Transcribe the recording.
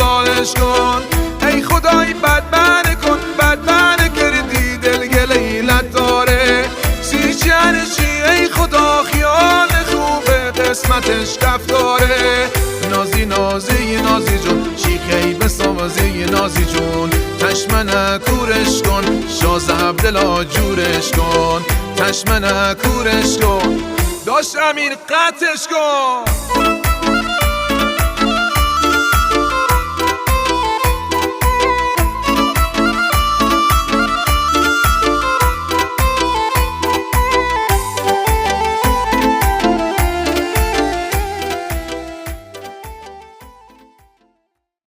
آزادش کن. ای خدای بدمن کن، بدمن کردی دل لیلت داره. سیچنشی ای خدا خیال خوبه قسمتش دفتاره. نازی نازی نازی جون شیخی بسازی نازی جون. چشمن کورش کن شازهب دلا جورش کن. چشمن کورش کن داشت امین قطعش کن.